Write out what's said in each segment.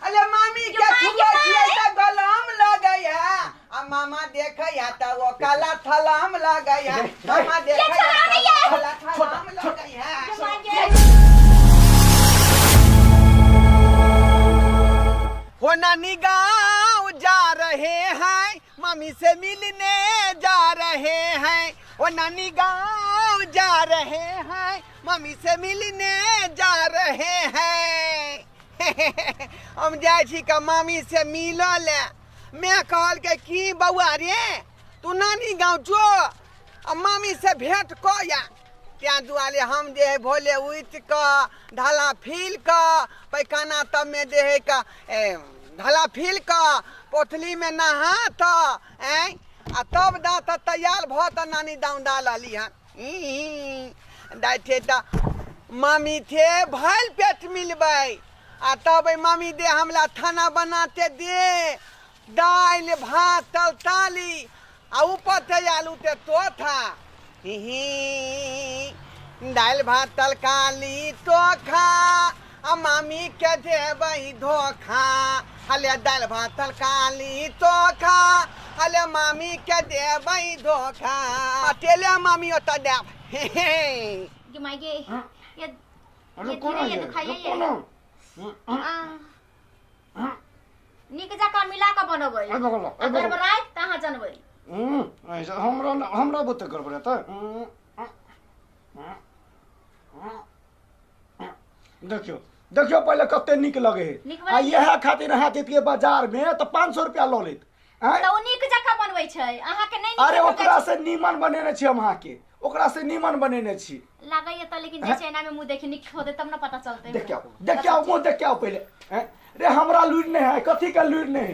अरे मामी के छुआ छिए त गलम लगई है आ मामा देखया त वो काला थलाम लगई है मामा देखया काला थलाम लगई है हो नानी गाँव जा रहे हैं मामी से मिलने जा रहे हैं वो नानी गाँव जा रहे हैं मामी से मिलने जा रहे हैं हम जाए छी का मामी से मिलल मैं कहल के की बउआ रे तू नानी गाँव जो मामी से भेंट क या क्या दुआले हम जे है भोले उठ का ढाला फील का पैखाना तब में दे है का ढाला फील का पोथली में नहा था आ तब दात तैयार भ त नानी दाऊ डाल ली हन दाइथे त मामी थे भल पेट मिलबै आ तब मामी दे हमला खाना बनाते दे दाल भात तलताली आ ऊपर थे आलू ते तो था दाल भात तलकाली तो खा आ मामी के देबै धोखा हले दाल भात तलकाली तो खा हले मामी के देबै धोखा अकेले मामी ओत देब ये मायगे ये धीरे ये दुखाइए ये निक जका मिला के बनबै अगर बराय तहां जनबै ऐसा हमरा बुते करबै त देखियो पहले कते निक लगे है आ यह खातिर अहाँ जतिए बाजार में तो 500 रुपया ल लेत त उ निक जका बनबै छै अहाँ के नै अरे ओकरा से नीमन बनेने छी हम अहाँ के ओकरा से नीमन बनेने छी लागै त लेकिन जे चैना में मुंह देखि निक होदे तब न पता चलते देखियो मुंह देखियो पहले रे हमरा लुइर नै है कथि के लुइर नै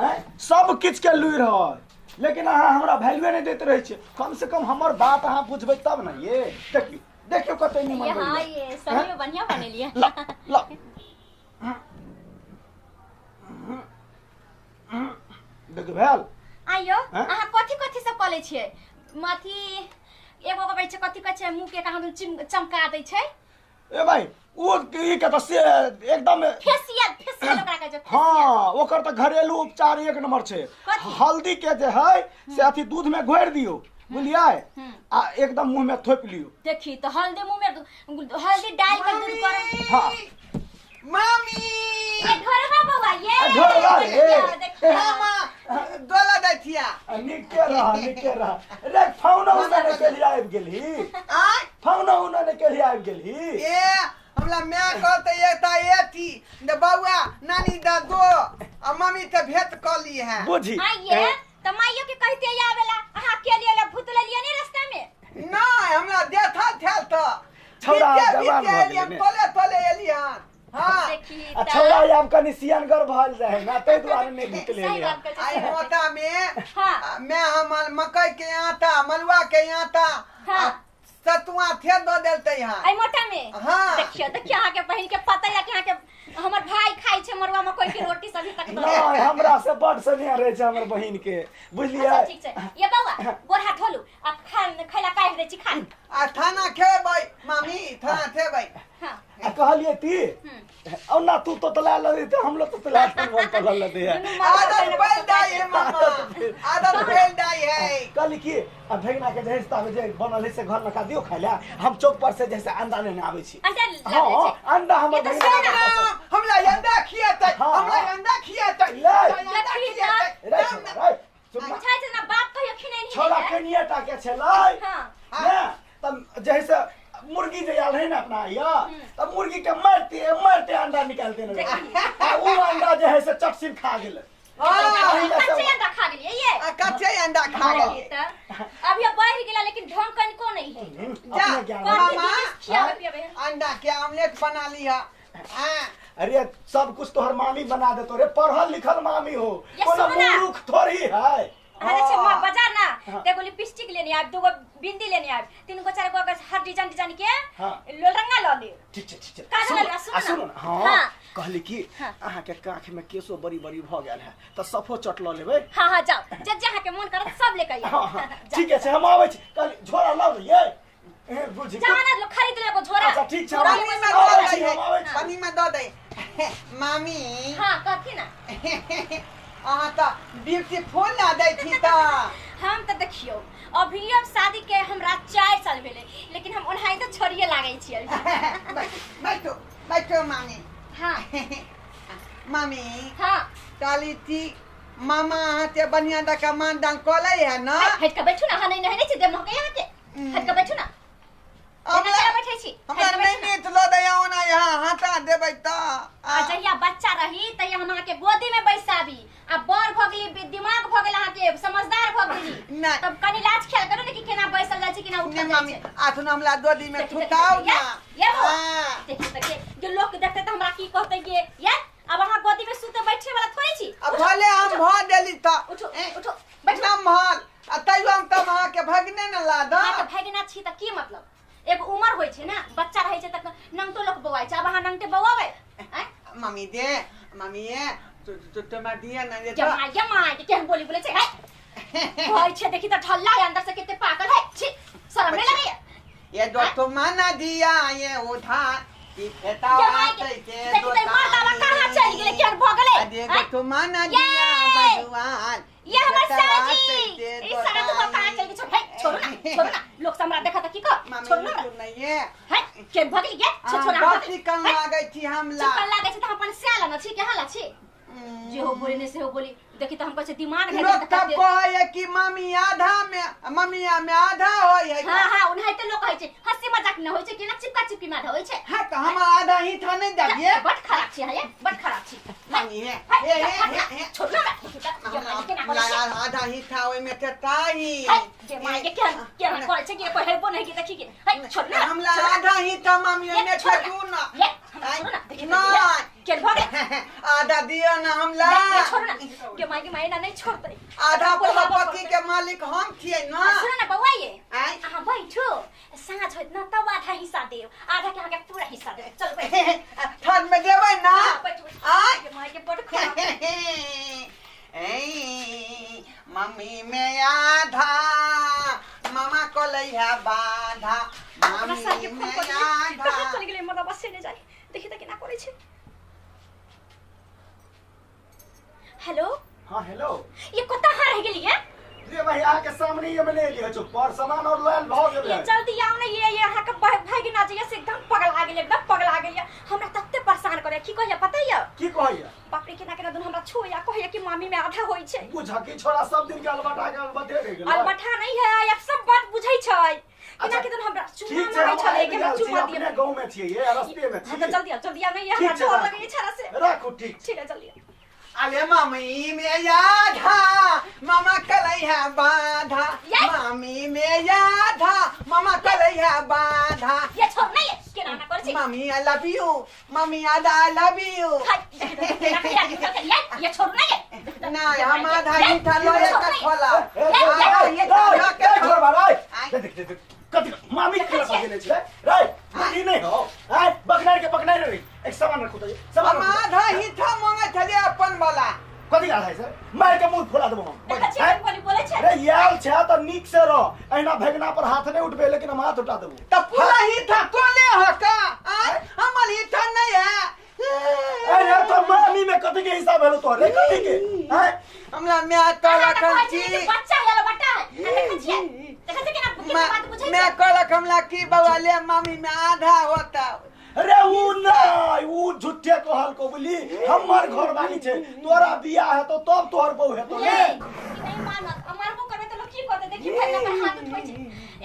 है सब किछ के लुइर है लेकिन अहाँ हमरा वैल्यू नै देत रहै छी कम से कम हमर बात अहाँ बुझबै तब न ये देखियो कते नीमन बने हां ये सही में बढ़िया बनेलिए ल देख भेल आइयो अहाँ कथि सब कले छियै माथी एगो कहै छै कथि कहै छै मुंह के कहाँ चमका दै छै ए भाई ओ ई के त से एकदम फेसियल ओकरा कहै छै हां ओकर त घरेलू उपचार एक नंबर छै हल्दी के जे है से अथी दूध में घोर दियो बुझलिए आ एकदम मुंह में थोप लियो देखी तो हल्दी मुंह में हल्दी डाल के दूध कर हां मामी ए घरवा बउआ ये घरवा रे मामा दोला दैथिया निके रह रे फोन उन्होंने के लिए आबि गेली फोन उन्होंने के लिए आबि गेली ए हमरा मैं कहते एकता एथी ने बउआ नानी दा दो आ मम्मी ते भेंट क ली है बुझी आइए त माइयो के कहते आवेला अहाँ के लिए ले भूत ले लिए ने रास्ता में नहीं हमरा देखा थेल त छौड़ा जवान भ गेलै तोले एलियन हां देखी छौड़ा आब कनि सियनगर भल रहे ना तै दुआरे नै निकले आई मोटा में मैं हम मकई के आटा मलुआ के आटा सतुआ थे दो देलते यहां आई मोटा में हां देखियो अहाँ के बहिन के पता है कि अहाँ के हमर भाई खाइ छै मरुआ मकई के रोटी सभी तक दो नहीं हमरा से बड स्नेह रहे छै हमर बहिन के बुझलिए ठीक छै ये बउआ गोर हाथ धोलू आ खैला काट दे छी खा आ खाना खेबै मामी खाना खेबै हां आ कहलिए ती औना तू तो तला लदे त हम लोग तो तला मन तला लदे है आदत बैल दाई है मामा आदत बैल दाई है कल की अब भैना के जैसे तावे जे बनल है से घर में का दियो खाइला हम चौक पर से जैसे अंडा लेने आवे छी हां अंडा हमर भैना हमरा अंडा खियातै हमरा अंडा खियातै रे बुझाइ छै ना बात कहियो खिनै नहीं छोड़ा कनिया टा के छलै हां तब जैसे मुर्गी जे आल है ना अपना या तब मुर्गी के मारते अंडा निकालते न वो अंडा जे है से चटसिन खा गेल कच्चे अंडा खा गेलिए ये कच्चे अंडा खा गेलिए अब ये बढ़ गेला लेकिन ढंग कनिको नहीं है जा मामा अंडा के ऑमलेट बना लिया अरे सब कुछ तोहर मामी बना दे तो रे पढ़ल लिखल मामी हो कोनो मूर्ख थोड़ी है अरे छे बाजार ना देखो लिपस्टिक लेने आब दूगो बिंदी लेने आब तीन गो चार गो हर डिजाइन के लोलरंगा ल ले ठीक छै का सुन हां कहली की अहाँ के काख में केसो बड़ी बड़ी भ गेल है त सफो चट ल लेबै हां जाओ जे जहाँ के मन करत सब लेके आइए ठीक है हम आबै छी कहली झोरा लाउ ये ए बुझी जमाना लोग खरीद ले को झोरा। अच्छा ठीक छै झोरा आबै में छी, सब आबै दे छी, है। हम आबै छी। पानी में दो दे मामी हां कथी ना अहाँ तो ब्यूटीफुल ना दै थी तो हम तो देखियो अभी अब शादी के हमरा 4 साल भेले लेकिन हम ओनाही तो छोड़िए लागै छी अभी। बैठो मामी हां मामी हां काली थी मामा अहाँ ते बढ़िया दका मानदान कले है ना हट के बैठू ना। हां नहीं नहीं छी दे महके यहाँ के हट के बैठू ना। हमरा बैठे छी हमरा नहीं नीत लो दया ओना यहाँ हटा देबै त आ जहिया बच्चा रही तहिया हम अहाँ के गोदी में बैसाबी। आ बड़ भ गेली दिमाग भ गेल अहाँ के समझदार भ गेली नहीं। तब कनी लाज ख्याल करू ने कि केना बैसल जाय छी केना ने उठल मामी जाय छी। आथुन हमला गोदी में थुताओ ना ये वो हाँ। देखिए जो लोग देखते त हमरा की कहते ये अब अहाँ गोदी में सुते बैठे वाला थोड़ी छी। अब भले हम भ देली त उठो उठो बैठो। ना महल आ तैयो हम तब अहाँ के भगने न ला द अहाँ के भगना छी त की मतलब एगो उम्र होय छै ना बच्चा रहै छै त नंगतो लोक बौआय छै। अब अहाँ नंगते बौआबै मम्मी दे मम्मी ये तो मैं दिया ना ये जमा के केहन बोली बोले छै होय छै देखि त ठल्ला है अंदर से कितने पागल है छी शर्म नहीं लगे ये दो तो माना दिया ये उधार की फेता आते के देखि त मर्दावा कहां चल गेले केहन भ गेले देखो तो माना दिया भगवान ये हमर साजी ई सारा तो कहां चल गई छोड़ ना लोग हमरा देखा त की कर छोड़ ना नहीं ये है के भगली के छोड़ ना बात कन लागे थी हमला चिकन लागे छै त अपन स्याला न छी के हाला छी जे हो बोली ने से हो बोली देखि त हम कहै छै दिमाग है लोग तब कहे कि मम्मी आधा में मम्मिया में आधा होय है हां हां उन्हाई त लोग कहै छै हंसी मजाक न होय छै कि ना चिपका चिपकी में होय छै। हां तो हम आधा ही था नहीं दबिए बड़ खराब छी है बड़ खराब छी मम्मी है ए छोड़ ना आधा ही था ओय में के ताही जे माय के क्या करे छै कि कोई हेल्प नहीं की देखि के छोड़ ना हमला आधा ही था मम्मी में छटू ना ना के भगे आधा दिया ना हमला छोड़ ना के माय ना नहीं छोड़ते आधा प्रॉपर्टी के मालिक हम छिए ना सुन ना बउआ ये आई हां बैठो साँझ होत ना तब आधा हिस्सा देव आधा के आगे पूरा हिस्सा दे चल बैठ थन में देबै ना आई के माय के बड़ खराब मम्मी में आधा मामा को ले है बाधा मम्मी में आधा कहां चल गेले मदा बस ने जाई देखि त केना करे छै। हेलो हां हेलो ये कता रह गेली है रे भाई आ के सामने ये ले लियो जो पर सामान और लयल भ गेल ये जल्दी आओ ना ये यहाँ के भाई ना चाहिए से एकदम पगला गेल हमरा तत्ते परेशान करे की कहिया पता है की कहैया बाप रे केना केना दुन हमरा छोया कहैया कि मामी में आधा होई छै बुझा की छोरा सब दिन के अलबटा के अलबटे रह गेल अलबठा नहीं है या सब बात बुझै छै केना के दुन हमरा चुमा मारै छले के हम चुमा दिए अपने गांव में छिए ये रस्ते में छिए जल्दी आओ नहीं ये हमरा डर लगे छरा से राखो ठीक है जल्दी अरे मम्मी में आधा मामा कलै है बाधा मम्मी में आधा मामा कलै है बाधा ये छोड़ नहीं है केना ना करे छी mummy I love you mummy आधा आई लव यू ये छोड़ नहीं है ना हम आधा ही था लोहे का खोला ये छोड़ बाराय देख कथि मामी के लगा गेले छै रे मानी नहीं हो आय बकनार रे एक सामान रखो तो सामान आधा ही था मांगे छले अपन वाला कथि आधा है सर मार के मुंह फुला देबो हम बोले छै रे याल छै त नीक से रह एना भेगना पर हाथ नहीं उठबे लेकिन हम हाथ उठा देबो त पूरा ही था कोले हो का हमर ही था नहीं है अरे तो मामी में कथि के हिसाब भेलो तो रे कथि के हैं हमरा मैं तो रखन छी बच्चा है बट्टा देखा छै केना बात बुझै मैं कहलक हमला की बउआ ले मम्मी में आधा होता अरे ऊ नहीं ऊ झूठे कहल को बोली हमर घर वाली छै तोरा बियाह है तो तब तोहर बहू है तो नहीं मानत हमार को करे तो लोग की कहते देखी भाई पर हाथ उठबै छै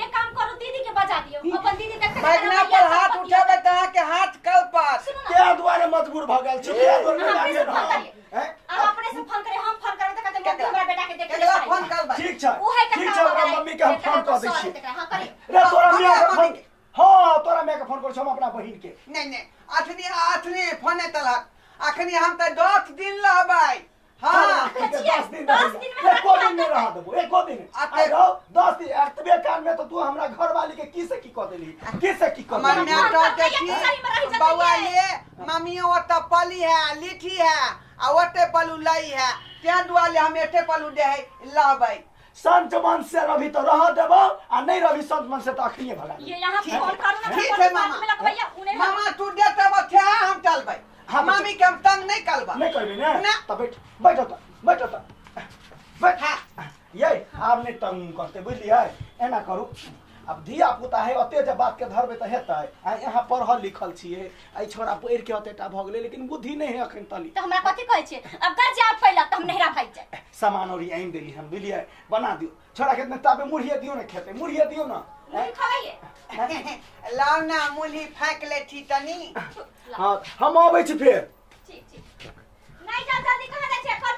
एक काम करू दीदी के बजा दियो अपन दीदी देखते बैगना पर हाथ उठाबे त के हाथ कल पर के द्वारे मजबूर भ गेल छी के द्वारे लागे हैं आप अपने से फोन करे हम फोन करे त कहते मम्मी हमरा बेटा के देख केकरा फोन करबै ठीक छै ओहे ठीक छै ओकरा मम्मी के हम फोन कर दै छी हां करी रे तोरा मियां के फोन हां तोरा मियां के फोन कर हम अपना बहिन के नहीं अथनी फोने तलक अखनी हम त 10 दिन रहबै हां 10 दिन में एको दिन नहीं रहा देबो एको दिन आइ रहो 10 दिन एतबे काल में तो तू हमरा घर वाली के की से की क देली की से की क हमर देली मैं कहते छी बउआ ले मम्मी ओत पली है लिठी है आ ओते पलू लई है ते दुआले हम एते पलू दे है लाबै संत मन से रवि तो रह देबो आ नहीं रवि संत मन से तो अखनिए भगा ये यहाँ फोन करू ना ठीक है मामा मामा तू देते बच्चा हम चलबै मामी के हम तंग नहीं करबा नहीं करबी ना ने तो बैठो तो बैठ ये आप नहीं तंग करते बुझलिए एना करू अब धिया पुता है ओते जे बात के धरबे त हेतै आ यहाँ पढ़ल लिखल छिए आई छोरा पढ़ के ओतेटा भ गेलै लेकिन बुद्धि नहीं है अखन तली तो हमरा कथि कहै छै अब घर जा पहला त हम नहरा भाग जाय सामान और आइन देली हम बुझलिए बना दियो छोरा के ताबे मुड़िए दियो ना खेते मुड़िए दियो ना नहीं खाइए लाव ना मुली फेंक ले छी तनी हां हम आबै छी फिर ठीक नहीं जा जल्दी कहां जाय छै कल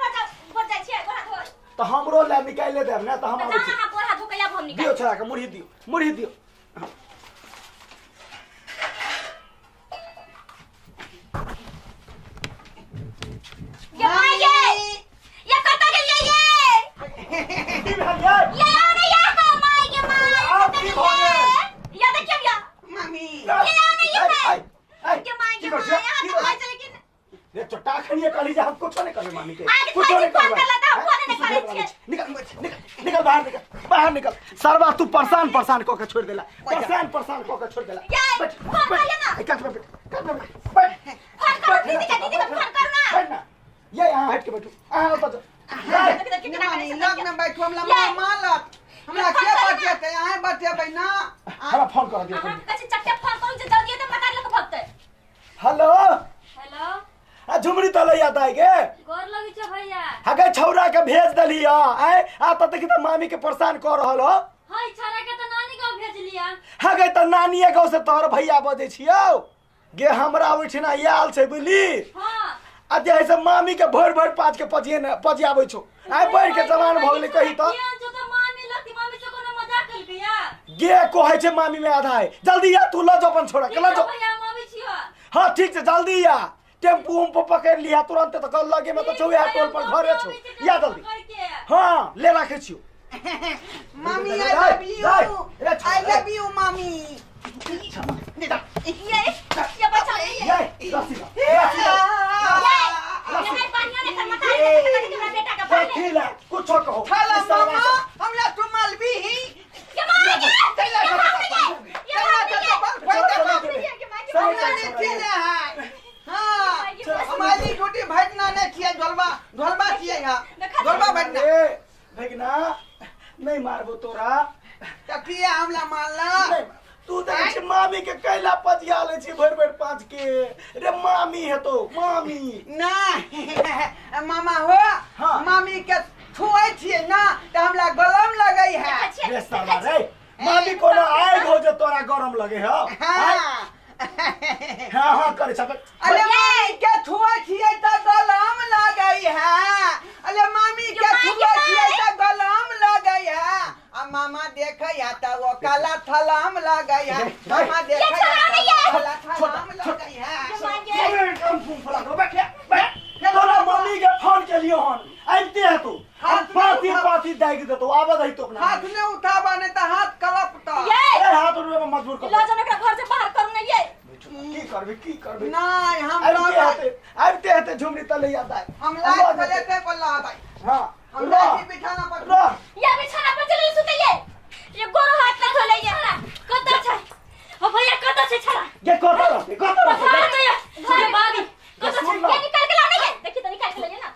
पर जाय छै गोरा धो तो हमरो ले निकाल ले देब ना तो हम आबै छी हां गोरा धो के हम निकाल दियो छोरा के मुड़ी दियो ये कत गेलिए की भेल ये आने या माय के माय आप की भोगे या देखियो या मामी ये आने ये के माय के माय यहाँ तो भाई चले कि रे चोटा खनिए कली जा हम कुछ नहीं करबे मामी के आगे कुछ नहीं फोन करबे कर लेता हूं फोन नहीं करे छिए निकल बाहर निकल सरवा तू परेशान क के छोड़ देला परेशान क के छोड़ देला बैठ फोन कर ना कट बैठ फोन करो दीदी का फोन कर ना बैठ ना ये यहां हट के बैठो ऊपर मामी लग ना बैठो हमरा मालत हमरा के बचे ते यहां बचेबै ना हमरा फोन कर दियो हम कछि चट्टे फोन करू जे जल्दी ते मकान लेके भगते हेलो आ झुमरी तो ले आता है के गोर लगी छ भैया हगे छौरा के भेज दलिया आय आ त देखि त मामी के परेशान कर रहल हो हाय छौरा के त नानी गांव भेज लिया हगे त नानीए गांव से तोहर भैया बजे छियौ गे हमरा ओठिना याल छै बुझली हां आ जे है से मामी के भर पाँच के पजियाबै छौ आय बढ़ के जवान भ गेलै कही त जो त मामी लगती मामी से कोनो मजाक कर दिया गे कहै छै मामी में आधा है जल्दी आ तू ल जो अपन छोरा के ल जो भैया मामी छियो हां ठीक छै जल्दी आ टेम्पू उम पर पकड़ लिया तुरंत त कल लगे में तो चौया टोल पर घरे छौ या जल्दी हां ले राखे छियो मामी आई लव यू मामी ये बच्चा ये रसीदा ये पानी ने कर मत आ तुम्हारा बेटा का बोल खिला कुछ कहो खाला मामा हमरा तुमल भी ये मार हमारी ड्यूटी भटना नहीं किया ढोलबा किए ढोलबा भटना भगना नहीं मारबो तोरा तकिए हमला मारला तू देख मामी के कैला पजिया ले छी भर पाँच के रे मामी है तो मामी नहीं मामा हो हाँ। मामी के छुए छिए ना तो हमला गलम लगई है रे साला रे मामी कोनो आए हो जे तोरा गरम लगे हो हां करे सब अरे मामी के छुए छिए तो गलम लगई है अरे मामी के छुए छिए तो गलम लगई है आ मामा देखे या तो वो काला थलाम लगई है मामा देखे काला थलाम लगई है कम फूम फला दो बैठ तोरा मम्मी के फोन के लियो हन आइते है तू पाती दाग दे तो आवा दई तो अपना हाथ ने उठावा ने तो हाथ कलपता अरे हाथ उठवे में मजबूर कर ला जने घर से बाहर करू नहीं ये की करबे नहीं हम आइते है झुमरी तले आता है हम लाइट पलेटे पर लाता है हां हम लाइट बिछाना पर या बिछाना पर चले सुते ये गोरो हाथ ना धोले ये कत छै ओ भैया कत छै छड़ा ये कत ये बाबी कत छै ये निकाल के लाने ये देखि त निकाल के ले ना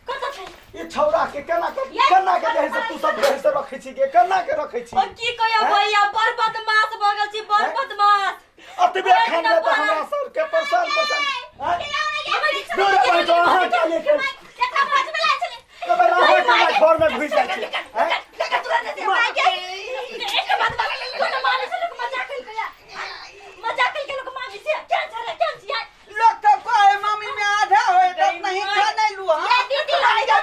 कत छै ये छौरा के केना के जैसे तू सब जैसे रखै छी के केना के रखै छी ओ की कहियो भैया बड़ बदमाश भगल छी बड़ बदमाश अतबे खाने तो हमरा सब के परेशान दूर पर जो हां के लेके एकरा बाजू में ला चले कबे हां के घर में घुस जाय छी लगा तुरंत से मार के एक बात कोनो माने से लोग मजाक कर के लोग मामी से क्या छरा लोग तो कहे मम्मी में आधा होए तो नहीं खाने लू ये दीदी लाई जा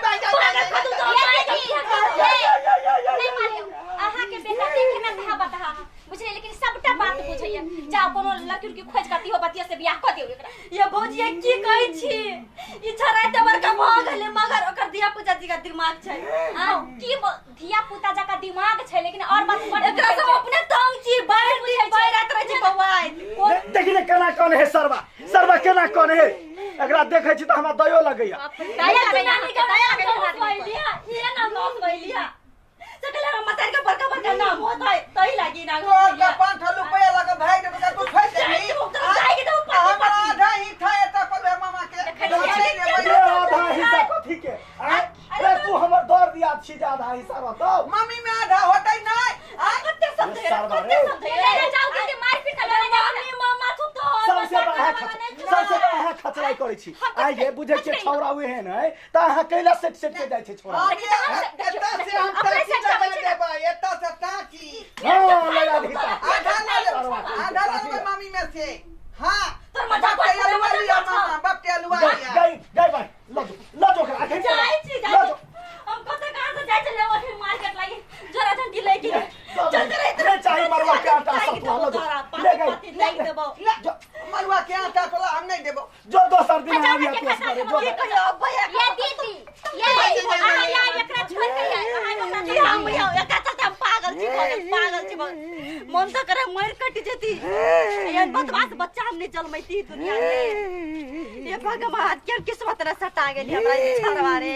नहीं मारियो आहा के बेटा देखे में कहा बता बुझले लेकिन सबटा बात बुझैया जा कोनो लकीर की खोज करती हो बतिया से बियाह क दियो एकरा ये भौजिया की कहै छी ई छरा तबर का भ गेले मगर ओकर धिया पुता जी का दिमाग छै हां की धिया पुता जा का दिमाग छै लेकिन और बात बड़ एकरा सब अपने तंग छी बाहर बुझै छै रात रह छी बौआ देखि ने केना कोन है सरवा केना कोन है एकरा देखै छी त हमरा दयो लगैया दया लगे नानी के दया लगे ये ना लॉस भइलिया नाम होता है तई लगी ना तो का 5 रुपया लगा भाई ने बता तू फंस गई जाएगी तो हमारा आधा ही था एता पर मामा के ये आधा हिस्सा कथी के अरे तू हमर दौड़ दिया छी आधा हिस्सा रहतो मम्मी में आधा होता ही नहीं कत्ते समझे ले जाओ के मारपीट कर मम्मी मामा तू तो सबसे बड़ा खचराई करै छी आ ये बुझे के छौरा हुए है नै त अहाँ कैला सेट के जाय छै छोरा एता से हम टैक्सी लगा देबा एता से टाकी हां लगा दी आधा ले मम्मी में से हां तोर मजाक कर लिया मामा बाप के अलुआ लिया गई भाई लो जो आगे जाई छी जाई हम पता कहां से जाय चले वो फिर मार्केट लागी जरा जल्दी लेके चल चल इतने चाहिए मरवा के आटा सब लो जो ले गई नहीं देबो मरवा के आटा तोला हम नहीं देबो जो दोसर दिन आ गया केस करे जो ये दीदी ये एकरा छोड़ के कहां हम एका त पागल छी मन तो करे मर कट जती ये बदमाश बच्चा हमने जन्मैती दुनिया में ये भगवान के किस्मत रे सटा गेली हमरा छरवा रे।